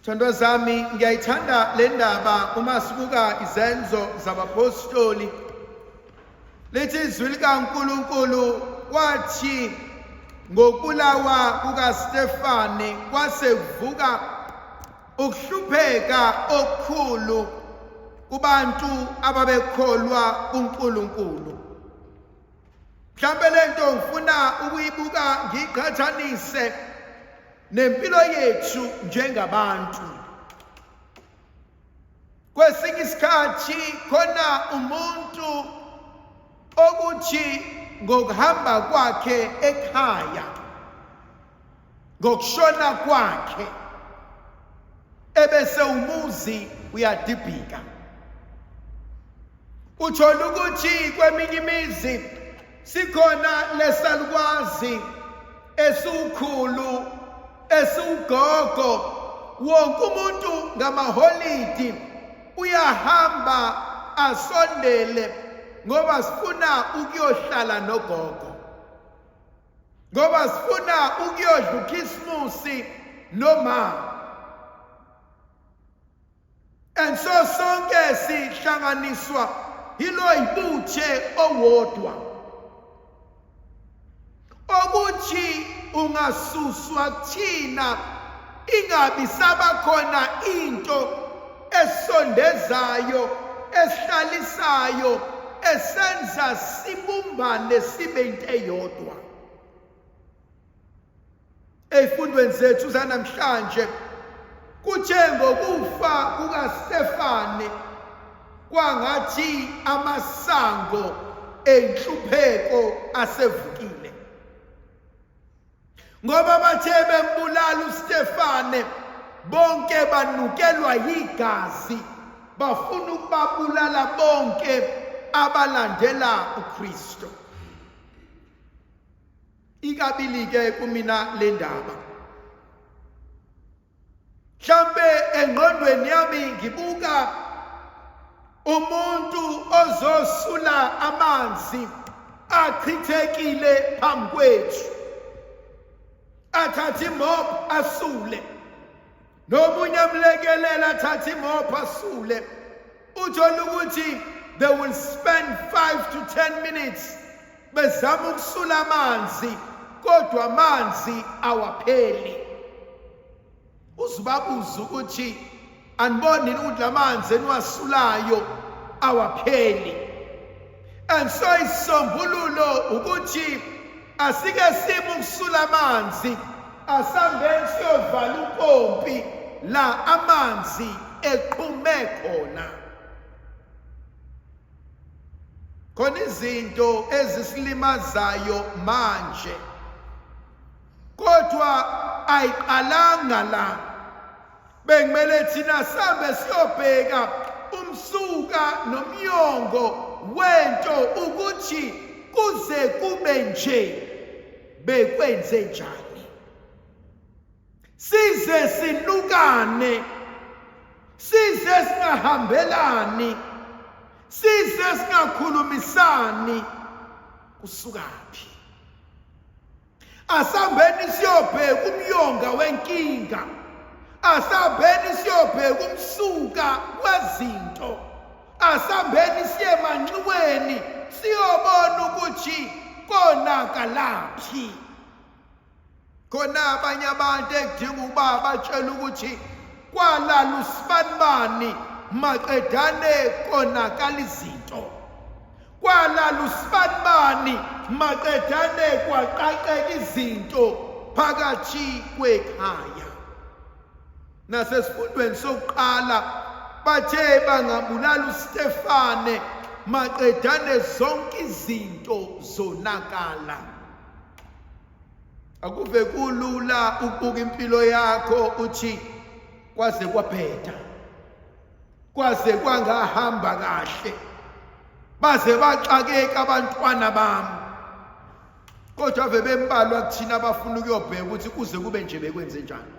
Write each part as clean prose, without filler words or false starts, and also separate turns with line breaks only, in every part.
Thandwa zami, ngiyayithanda le ndaba uma sibuka izenzo zabapostoli. Lithi izwi likaNkulunkulu wathi ngokulawa kukaStefane kwase kuvuka ukuhlupheka okukhulu kubantu ababekholwa kuNkulunkulu. Mhlambe lento ngifuna ukuyibuka ngiqhathanise nempilo yethu njengabantu. Kwesinye isikhathi khona umuntu okuthi ngokuhamba kwakhe ekhaya, ngokushona kwakhe, ebese umuzi uyadibhika. Uthola ukuthi kweminye imizi sikhona lesalukwazi esikhulu esigogo, wonke umuntu ngamaholidi uyahamba asondele ngoba sifuna ukuyohlala nogogo, ngoba sifuna ukuyodla uKhisimusi noma. And so sonke sihlanganiswa yilo ibuthe owodwa ukuthi ungasuswa kuthina ingabi sabakhona into esondezayo, esihlalisayo, esenza sibumbane sibe into eyodwa. Ezifundweni zethu zanamhlanje kuthe ngokufa kukaStefane kwangathi amasango enhlupheko asevukile, ngoba bathe bembulala uStefane bonke banukelwa yigazi, bafuna ukubabulala bonke abalandela uKristu. Ikabili ke kumina le ndaba, mhlambe engqondweni yami ngibuka umuntu ozosula amanzi achithekile phambi kwethu, athathe imopho asule, nomunye amlekelela athathe imopho asule. Uthola ukuthi they will spend 5 to 10 minutes bezama ukusula amanzi, kodwa amanzi awapheli. Uzibabuza ukuthi aniboni ukuthi lamanzi eniwasulayo awapheli. And so isisombululo ukuthi asike sime ukusula amanzi, asambeni siyovala umpompi la amanzi eqhume khona. Khona izinto ezisilimazayo manje, kodwa ayiqalanga la. Bengimele thina sambe siyobheka umsuka nomyongo wento ukuthi kuze kube nje bekwenze njani. Size sinukane, size singahambelani, size singakhulumisani, kusukaphi? Asambeni siyobheka umyonga wenkinga, asambeni siyobheka umsuka wezinto, asambeni siye emanxiweni siyobona ukuthi konakalaphi. Khona abanye abantu ekudinga ukuba batshela ukuthi kwalala usibanibani maqedane konakala izinto, kwalala usibanibani maqedane kwaqaqeka izinto phakathi kwekhaya. Nasesifundweni sokuqala bathe bangabulala uStefane maqedane zonke izinto zonakala. Akuve kulula ukubuka impilo yakho uthi kwaze kwaphetha, kwaze kwangahamba kahle, baze baxakeka abantwana bami, kodwa ave bembalwa kuthina abafuna ukuyobheka ukuthi kuze kube nje bekwenze njani.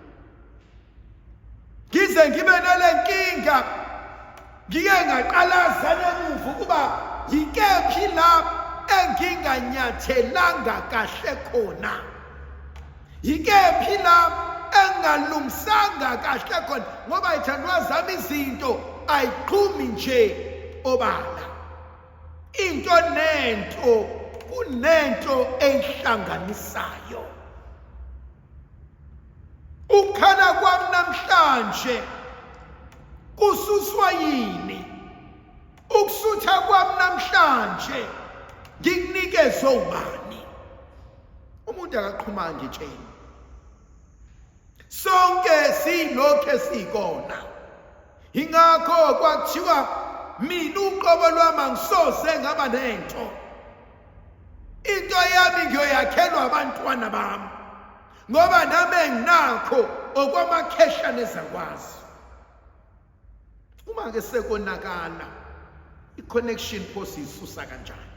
Ngize ngibe nale nkinga, ngike ngaqalaza nemuva ukuba yikephi la enginganyathelanga kahle khona, yikephi la engalungisanga kahle khona, ngoba ithandwa zami izinto ayiqhumi nje obala. Into nento kunento ehlanganisayo. Ukukhala kwami namhlanje kususwa yini? Ukusutha kwami namhlanje ngikunikeze ubani? Umuntu akaqhuma ngitsheni. Sonke silokho esikona. Ingakho kwathiwa mina uqobo lwami angisoze ngaba nento. Into yami ngiyoyakhelwa abantwana bami, ngoba nami enginakho okwamakheshana ezakwazi. Uma ke sekonakala i-connection phosi isusa kanjani?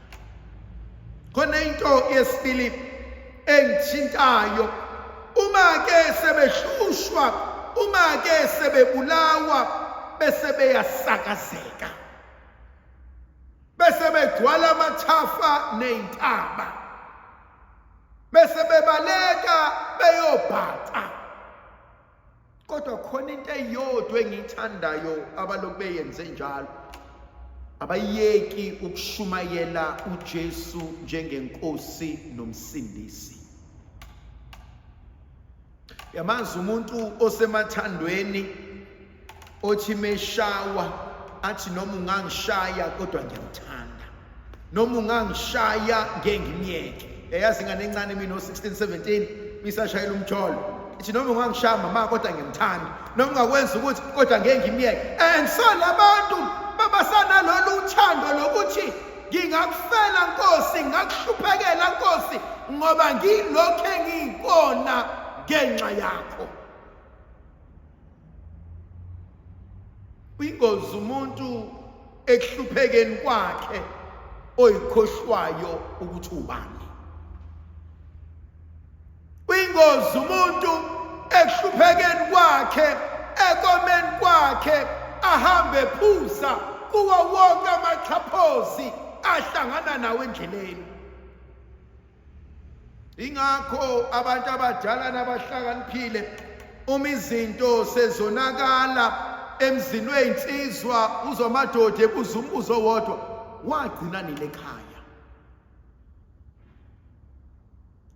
Khona into yesibili engithintayo, uma ke sebehlushwa, uma ke sebebulawa, bese beyasakazeka, bese begcwala amathafa ney'ntaba, bese bebaleka beyobhaca. Kodwa khona into eyodwa engiyithandayo abalokhu beyenze njalo, abayeki ukushumayela uJesu njengenkosi nomsindisi. Yamazi umuntu osemathandweni othi meshawa athi noma ungangishaya kodwa ngiyamthanda, noma ungangishaya ngeke ngimyeke. Yazi ingane encane mina o16 17 misashayela umtholo, ithi noma ungangishaya mama kodwa ngiyamthanda, noma ungakwenza ukuthi kodwa ngeke ngimyeke. And so labantu babasana lolu uthando lokuthi ngingakufela Nkosi, ngakuhluphekela Nkosi, ngoba ngilokho engikona ngenxa yakho. Uyingozi umuntu ekuhluphekeni kwakhe oyikhohlwayo ukuthi ubani. Uyingozi umuntu ekuhluphekeni kwakhe, ekomeni kwakhe, ahambe phuza kuwo wonke amaxhaphozi ahlangana nawe endleleni. Ingakho abantu abadala nabahlakaniphile, uma izinto sezonakala emzini weyinsizwa, uzomadoda ebuza umbuzo wodwa, wagcina nini ekhaya?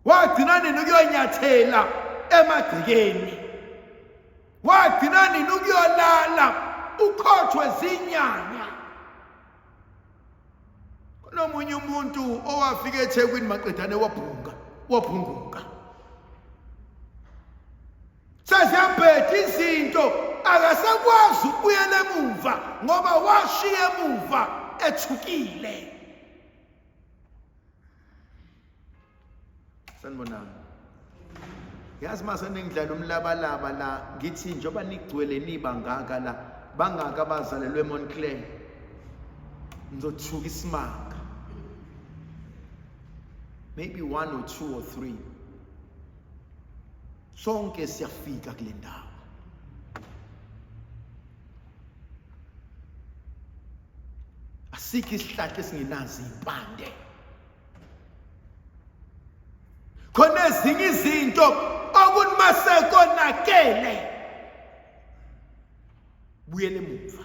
Wagcina nini ukuyonyathela emagcekeni? Wagcina nini ukuyolala ukhothwe zinyanya? Kunomunye umuntu owafika eThekwini maqedane waphunguka. Seziyabheda izinto, akasakwazi ukubuyela emuva ngoba washiya emuva ethukile. Sanibonani. Yazi mase ningidlala umlabalaba la, ngithi njoba nigcwele niba ngaka la, bangaka abazalelwe eMontclair, ngizothuka isimanga. Maybe 1 or 2 or 3. Sonke siyafika kule ndawo. Asikho isihlahla esingenazo impande. Khona ezinye izinto okuthi masekonakele buyele emuva.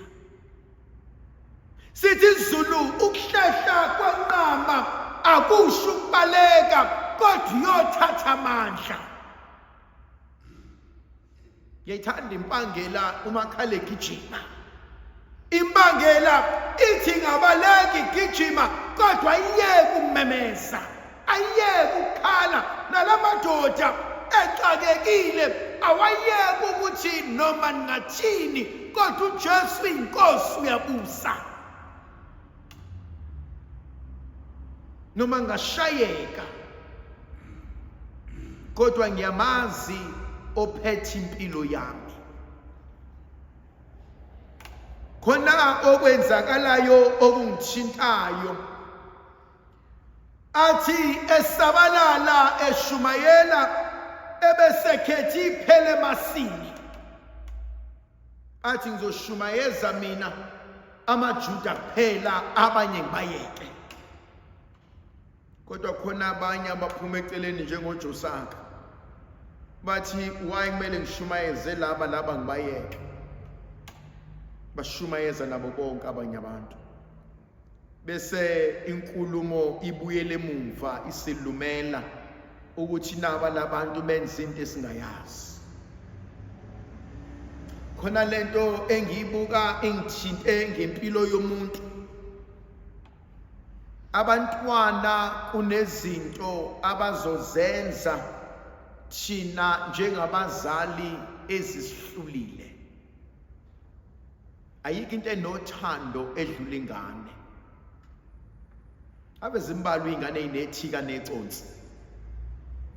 Sithi isiZulu ukuhlehla kwenqama akusho ukubaleka, kodwa uyothatha amandla. Ngiyayithanda impangela umakhala egijima. Impangela ithi ngabaleki gijima, kodwa ayiyeke ukumemeza, ayiyeke ukukhala. Nalamadoda exakekile awayeke ukuthi noma ningathini, kodwa uJesu inkosi uyabusa. Noma ngashayeka, kodwa ngiyamazi ophethe impilo yami. Khona okwenzakalayo okungithintayo, athi esabalala eshumayela ebesekhetha iphele emasini, athi ngizoshumayeza mina amaJuda kuphela, abanye ngibayeke. Kodwa khona abanye abaphuma eceleni njengoJosaka bathi why kumele ngishumayeze laba ngibayeke bashumayeza nabo bonke abanye abantu bese inkulumo ibuyele emuva isilumela ukuthi naba labantu benza into esingayazi khona lento engiyibuka engithinte ngempilo yomuntu abantwana kunezinto abazozenza thina njengabazali ezisihlulile ayikho into enothando edlula ingane abezimbalwa ingane inethika neconsi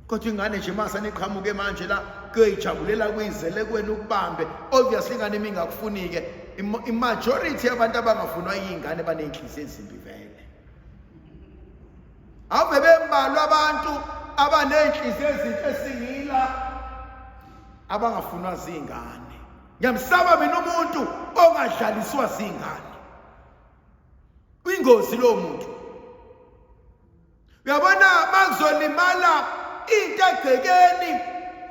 kodwa ingane nje mase neqhamuke manje la kuyijabulela kuyizele kwenu ukubambe obviously ingane mingakufunike imajority yabantu abangafunwa yingane banenhliziyo ezimbi vele ave bembalwa abantu abanenhliziyo ezinhle esingila abangafunwa zingane ngiyamsaba mina umuntu ongadlaliswa zingane uyingozi lo muntu uyabona makuzolimala into egcekeni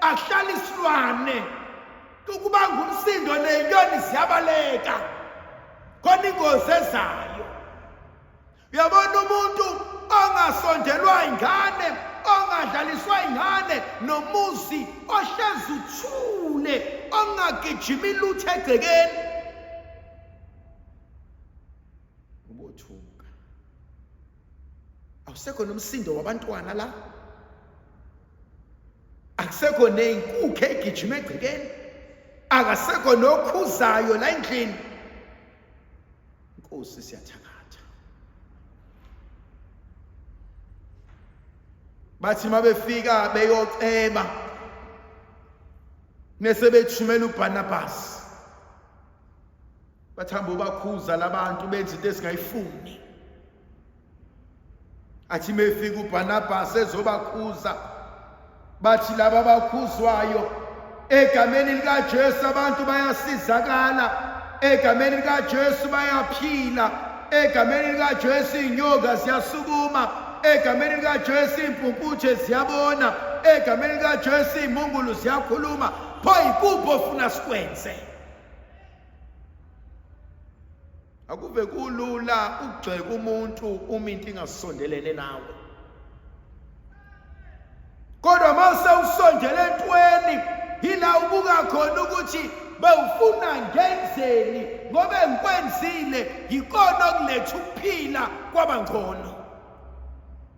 ahlala isilwane ukuba ngumsindo nenyoni ziyabaleka khona ingozi ezayo uyabona umuntu ongasondelwa ingane ongadlaliswa ingane nomuzi ohlezi uthule ongagijimi lutho egcekeni ubothuka awusekho nomsindo wabantwana la akusekho nenkukhu egijima egcekeni akasekho nokhuzayo la endlini Nkosi siyathakatha bathi mabefika beyoceba mase bethumela uBarnabas bathamba ubakhuza labantu benza into esingayifuni athi mefika uBarnabas ezobakhuza bathi laba bakhuzwayo egameni lika Jesu abantu bayasizakala egameni lika Jesu bayaphila egameni lika Jesu inyoka ziyasukuma egameni lika Jesu impumputhe ziyabona egameni lika Jesu imungulu ziyakhuluma pho ikuphi ofuna sikwenze akuve kulula ukugxeka umuntu uma into ingasondelene nawe kodwa mase usondele entweni yila ubuka khona ukuthi bewufuna ngenzeni ngoba enkwenzile yikona okuletha ukuphila kwabangcono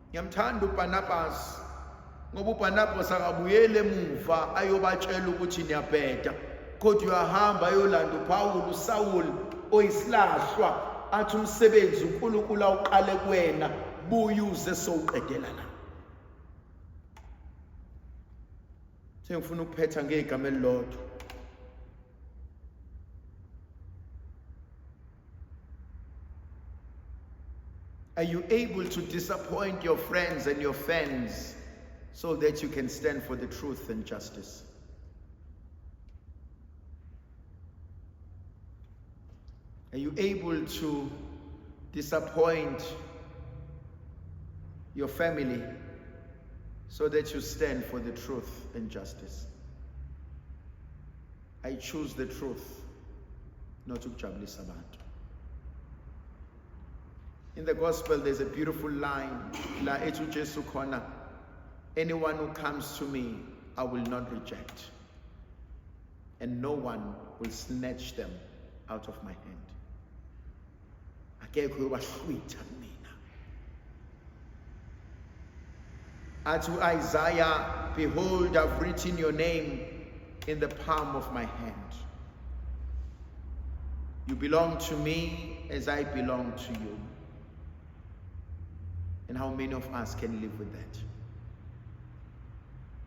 ngiyamthanda uBarnabas ngoba uBarnabas akabuyele emuva ayobatshela ukuthi niyabheda kodwa uyahamba ayolanda uPaul uSaul oyisilahlwa athi umsebenzi uNkulunkulu awuqale kuwena buyuze sowuqedela la sengifuna ukuphetha ngegama elilodwa Are you able to disappoint your friends and your fans so that you can stand for the truth and justice? Are you able to disappoint your family so that you stand for the truth and justice? I choose the truth, not ukujabulisa abantu. In the gospel, there's a beautiful line, La etu Jesu khona, anyone who comes to me, I will not reject, and no one will snatch them out of my hand. Akekho obahlwitha mina. Athi Isaiah, behold, I've written your name in the palm of my hand. You belong to me as I belong to you. And how many of us can live with that?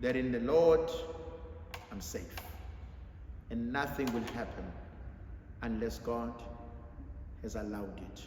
That in the Lord, I'm safe. And nothing will happen unless God has allowed it.